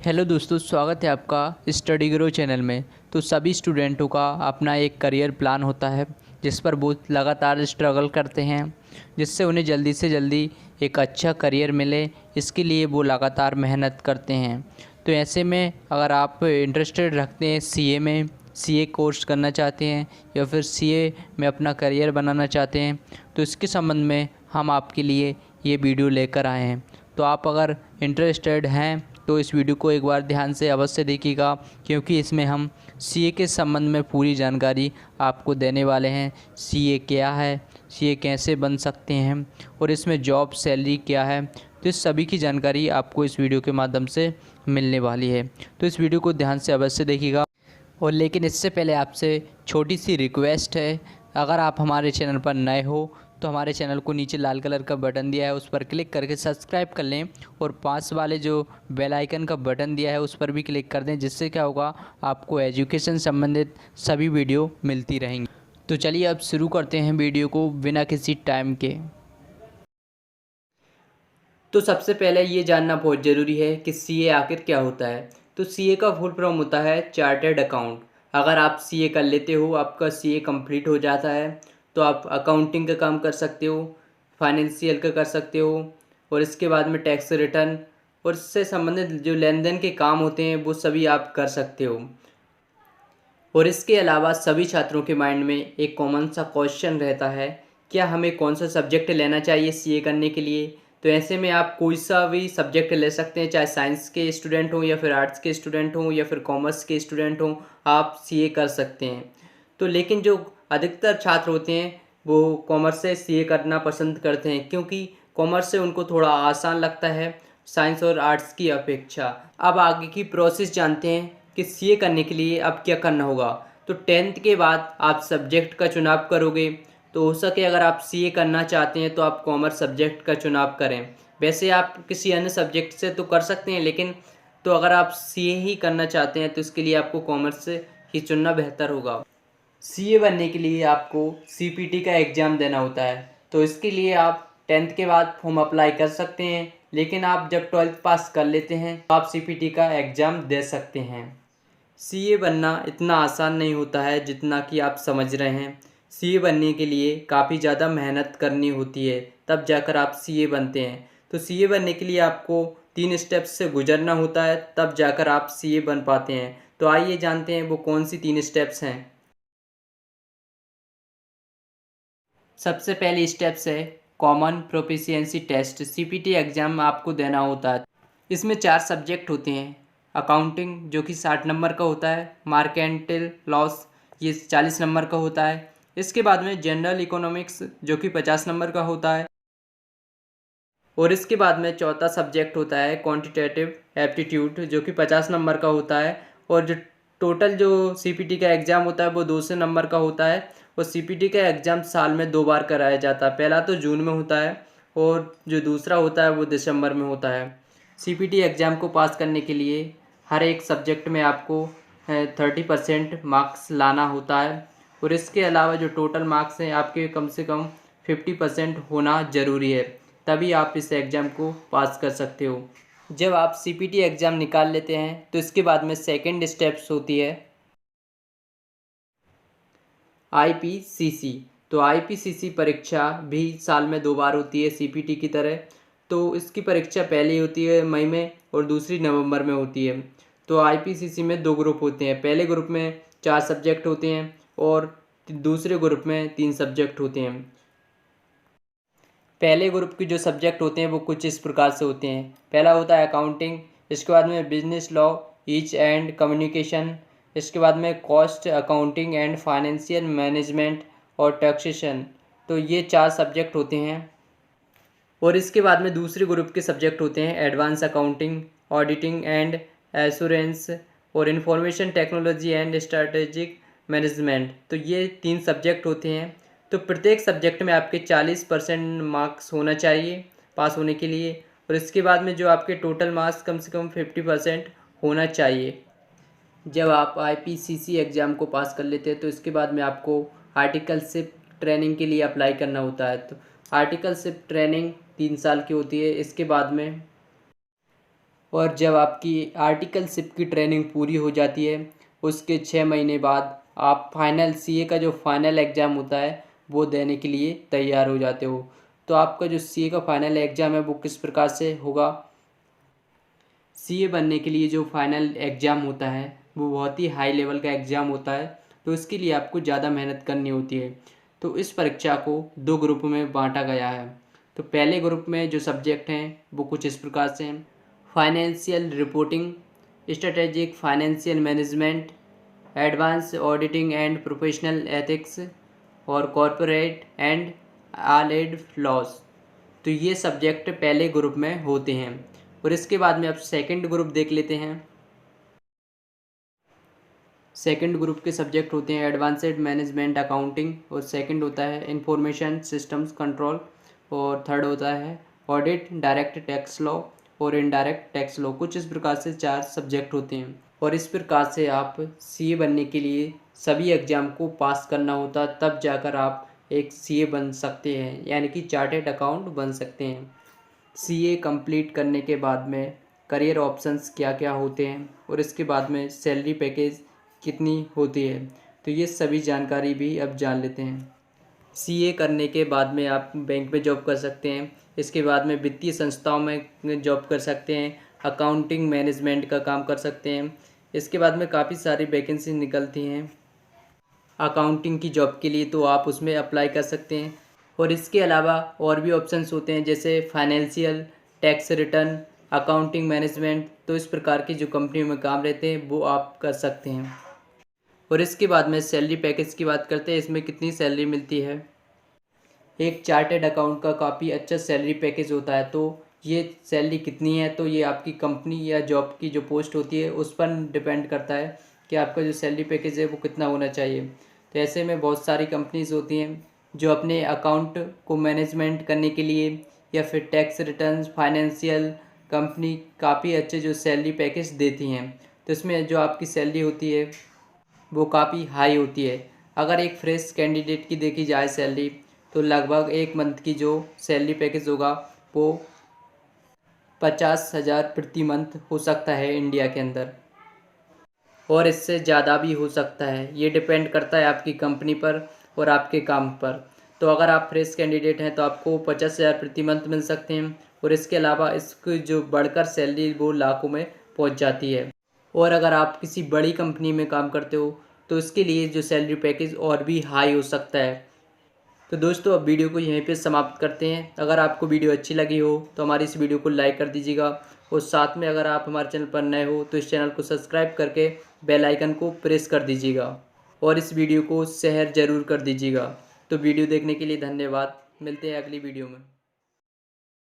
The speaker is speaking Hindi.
हेलो दोस्तों, स्वागत है आपका स्टडी ग्रो चैनल में। तो सभी स्टूडेंटों का अपना एक करियर प्लान होता है जिस पर वो लगातार स्ट्रगल करते हैं, जिससे उन्हें जल्दी से जल्दी एक अच्छा करियर मिले। इसके लिए वो लगातार मेहनत करते हैं। तो ऐसे में अगर आप इंटरेस्टेड रखते हैं सीए में, सीए कोर्स करना चाहते हैं या फिर सीए में अपना करियर बनाना चाहते हैं, तो इसके संबंध में हम आपके लिए ये वीडियो लेकर आए हैं। तो आप अगर इंटरेस्टेड हैं तो इस वीडियो को एक बार ध्यान से अवश्य देखिएगा, क्योंकि इसमें हम सीए के संबंध में पूरी जानकारी आपको देने वाले हैं। सीए क्या है, सीए कैसे बन सकते हैं और इसमें जॉब सैलरी क्या है, तो इस सभी की जानकारी आपको इस वीडियो के माध्यम से मिलने वाली है। तो इस वीडियो को ध्यान से अवश्य देखिएगा। और लेकिन इससे पहले आपसे छोटी सी रिक्वेस्ट है, अगर आप हमारे चैनल पर नए हो तो हमारे चैनल को नीचे लाल कलर का बटन दिया है, उस पर क्लिक करके सब्सक्राइब कर लें और पास वाले जो बेल आइकन का बटन दिया है उस पर भी क्लिक कर दें, जिससे क्या होगा, आपको एजुकेशन संबंधित सभी वीडियो मिलती रहेंगी। तो चलिए अब शुरू करते हैं वीडियो को बिना किसी टाइम के। तो सबसे पहले ये जानना बहुत ज़रूरी है कि सीए आखिर क्या होता है। तो सीए का फुल फॉर्म होता है चार्टर्ड अकाउंट। अगर आप सीए कर लेते हो, आपका सीए कंप्लीट हो जाता है, तो आप अकाउंटिंग का काम कर सकते हो, फाइनेंशियल का कर सकते हो, और इसके बाद में टैक्स रिटर्न और इससे संबंधित जो लेन देन के काम होते हैं वो सभी आप कर सकते हो। और इसके अलावा सभी छात्रों के माइंड में एक कॉमन सा क्वेश्चन रहता है, क्या हमें कौन सा सब्जेक्ट लेना चाहिए सीए करने के लिए। तो ऐसे में आप कोई सा भी सब्जेक्ट ले सकते हैं, चाहे साइंस के स्टूडेंट हों या फिर आर्ट्स के स्टूडेंट हों या फिर कॉमर्स के स्टूडेंट हों, आप सीए कर सकते हैं। तो लेकिन जो अधिकतर छात्र होते हैं वो कॉमर्स से सीए करना पसंद करते हैं, क्योंकि कॉमर्स से उनको थोड़ा आसान लगता है साइंस और आर्ट्स की अपेक्षा। अब आगे की प्रोसेस जानते हैं कि सीए करने के लिए अब क्या करना होगा। तो 10th के बाद आप सब्जेक्ट का चुनाव करोगे। तो हो सके अगर आप सीए करना चाहते हैं तो आप कॉमर्स सब्जेक्ट का चुनाव करें। वैसे आप किसी अन्य सब्जेक्ट से तो कर सकते हैं, लेकिन तो अगर आप सीए ही करना चाहते हैं तो इसके लिए आपको कॉमर्स से ही चुनना बेहतर होगा। सीए बनने के लिए आपको सीपीटी का एग्ज़ाम देना होता है। तो इसके लिए आप 10th के बाद फॉर्म अप्लाई कर सकते हैं, लेकिन आप जब 12th पास कर लेते हैं तो आप सीपीटी का एग्ज़ाम दे सकते हैं। सीए बनना इतना आसान नहीं होता है जितना कि आप समझ रहे हैं। सीए बनने के लिए काफ़ी ज़्यादा मेहनत करनी होती है, तब जाकर आप सीए बनते हैं। तो सीए बनने के लिए आपको 3 स्टेप्स से गुजरना होता है, तब जाकर आप सीए बन पाते हैं। तो आइए जानते हैं वो कौन सी 3 स्टेप्स हैं। सबसे पहली स्टेप्स है common proficiency test. CPT exam आपको देना होता है। इसमें 4 सब्जेक्ट होते हैं। अकाउंटिंग जो कि 60 नंबर का होता है, मार्केंटल लॉस ये 40 नंबर का होता है। इसके बाद में जनरल इकोनॉमिक्स जो कि 50 नंबर का होता है, और इसके बाद में चौथा सब्जेक्ट होता है क्वांटिटेटिव एप्टीट्यूड जो कि 50 नंबर का होता है। और जो टोटल जो सीपीटी का एग्ज़ाम होता है वो 200 नंबर का होता है। और सीपीटी का एग्ज़ाम साल में 2 बार कराया जाता है, पहला तो जून में होता है और जो दूसरा होता है वो दिसंबर में होता है। सीपीटी एग्ज़ाम को पास करने के लिए हर एक सब्जेक्ट में आपको 30% मार्क्स लाना होता है, और इसके अलावा जो टोटल मार्क्स हैं आपके कम से कम 50% होना ज़रूरी है, तभी आप इस एग्ज़ाम को पास कर सकते हो। जब आप सीपीटी एग्ज़ाम निकाल लेते हैं तो इसके बाद में सेकंड स्टेप्स होती है आईपीसीसी। तो आईपीसीसी परीक्षा भी साल में 2 बार होती है सीपीटी की तरह। तो इसकी परीक्षा पहली होती है मई में और दूसरी नवंबर में होती है। तो आईपीसीसी में 2 ग्रुप होते हैं। पहले ग्रुप में 4 सब्जेक्ट होते हैं और दूसरे ग्रुप में 3 सब्जेक्ट होते हैं। पहले ग्रुप के जो सब्जेक्ट होते हैं वो कुछ इस प्रकार से होते हैं। पहला होता है अकाउंटिंग, इसके बाद में business law, each and communication, इसके बाद में cost accounting and financial management और टैक्सेशन। तो ये 4 सब्जेक्ट होते हैं। और इसके बाद में दूसरे ग्रुप के सब्जेक्ट होते हैं advance accounting, auditing and assurance और information technology and strategic management. तो ये 3 सब्जेक्ट होते हैं। तो प्रत्येक सब्जेक्ट में आपके 40% मार्क्स होना चाहिए पास होने के लिए, और इसके बाद में जो आपके टोटल मार्क्स कम से कम 50% होना चाहिए। जब आप आईपीसीसी एग्ज़ाम को पास कर लेते हैं तो इसके बाद में आपको आर्टिकलशिप ट्रेनिंग के लिए अप्लाई करना होता है। तो आर्टिकलशिप ट्रेनिंग 3 साल की होती है। इसके बाद में और जब आपकी आर्टिकलशिप की ट्रेनिंग पूरी हो जाती है उसके 6 महीने बाद आप फाइनल सीए का जो फाइनल एग्ज़ाम होता है वो देने के लिए तैयार हो जाते हो। तो आपका जो सीए का फाइनल एग्ज़ाम है वो किस प्रकार से होगा। सीए बनने के लिए जो फाइनल एग्ज़ाम होता है वो बहुत ही हाई लेवल का एग्ज़ाम होता है, तो इसके लिए आपको ज़्यादा मेहनत करनी होती है। तो इस परीक्षा को 2 ग्रुप में बांटा गया है। तो पहले ग्रुप में जो सब्जेक्ट हैं वो कुछ इस प्रकार से हैं: financial reporting, strategic financial management, advance auditing and professional ethics और कॉरपोरेट एंड आलेड लॉज। तो ये सब्जेक्ट पहले ग्रुप में होते हैं। और इसके बाद में अब सेकंड ग्रुप देख लेते हैं। सेकंड ग्रुप के सब्जेक्ट होते हैं एडवांस्ड मैनेजमेंट अकाउंटिंग, और सेकंड होता है इंफॉर्मेशन सिस्टम्स कंट्रोल, और थर्ड होता है ऑडिट, डायरेक्ट टैक्स लॉ और इनडायरेक्ट टैक्स लॉ। कुछ इस प्रकार से 4 सब्जेक्ट होते हैं। और इस प्रकार से आप सीए बनने के लिए सभी एग्ज़ाम को पास करना होता, तब जाकर आप एक सीए बन सकते हैं, यानी कि चार्टेड अकाउंट बन सकते हैं। सीए कंप्लीट करने के बाद में करियर ऑप्शंस क्या क्या होते हैं और इसके बाद में सैलरी पैकेज कितनी होती है, तो ये सभी जानकारी भी अब जान लेते हैं। सीए करने के बाद में आप बैंक में जॉब कर सकते हैं, इसके बाद में वित्तीय संस्थाओं में जॉब कर सकते हैं, अकाउंटिंग मैनेजमेंट का काम कर सकते हैं। इसके बाद में काफ़ी सारी वैकेंसी निकलती हैं अकाउंटिंग की जॉब के लिए, तो आप उसमें अप्लाई कर सकते हैं। और इसके अलावा और भी ऑप्शंस होते हैं जैसे financial, tax return, accounting management. तो इस प्रकार की जो कंपनी में काम रहते हैं वो आप कर सकते हैं। और इसके बाद में सैलरी पैकेज की बात करते हैं, इसमें कितनी सैलरी मिलती है। एक चार्टेड अकाउंट का काफ़ी अच्छा सैलरी पैकेज होता है। तो ये सैलरी कितनी है, तो ये आपकी कंपनी या जॉब की जो पोस्ट होती है उस पर डिपेंड करता है कि आपका जो सैलरी पैकेज है वो कितना होना चाहिए। तो ऐसे में बहुत सारी कंपनीज होती हैं जो अपने अकाउंट को मैनेजमेंट करने के लिए या फिर टैक्स रिटर्न्स, फाइनेंशियल कंपनी काफ़ी अच्छे जो सैलरी पैकेज देती हैं। तो इसमें जो आपकी सैलरी होती है वो काफ़ी हाई होती है। अगर एक फ्रेश कैंडिडेट की देखी जाए सैलरी, तो लगभग एक मंथ की जो सैलरी पैकेज होगा वो 50,000 प्रति मंथ हो सकता है इंडिया के अंदर, और इससे ज़्यादा भी हो सकता है। ये डिपेंड करता है आपकी कंपनी पर और आपके काम पर। तो अगर आप फ्रेश कैंडिडेट हैं तो आपको 50,000 प्रति मंथ मिल सकते हैं, और इसके अलावा इसकी जो बढ़कर सैलरी वो लाखों में पहुंच जाती है। और अगर आप किसी बड़ी कंपनी में काम करते हो तो इसके लिए जो सैलरी पैकेज और भी हाई हो सकता है। तो दोस्तों अब वीडियो को यहीं पे समाप्त करते हैं। अगर आपको वीडियो अच्छी लगी हो तो हमारी इस वीडियो को लाइक कर दीजिएगा, और साथ में अगर आप हमारे चैनल पर नए हो तो इस चैनल को सब्सक्राइब करके बेल आइकन को प्रेस कर दीजिएगा, और इस वीडियो को शेयर ज़रूर कर दीजिएगा। तो वीडियो देखने के लिए धन्यवाद। मिलते हैं अगली वीडियो में।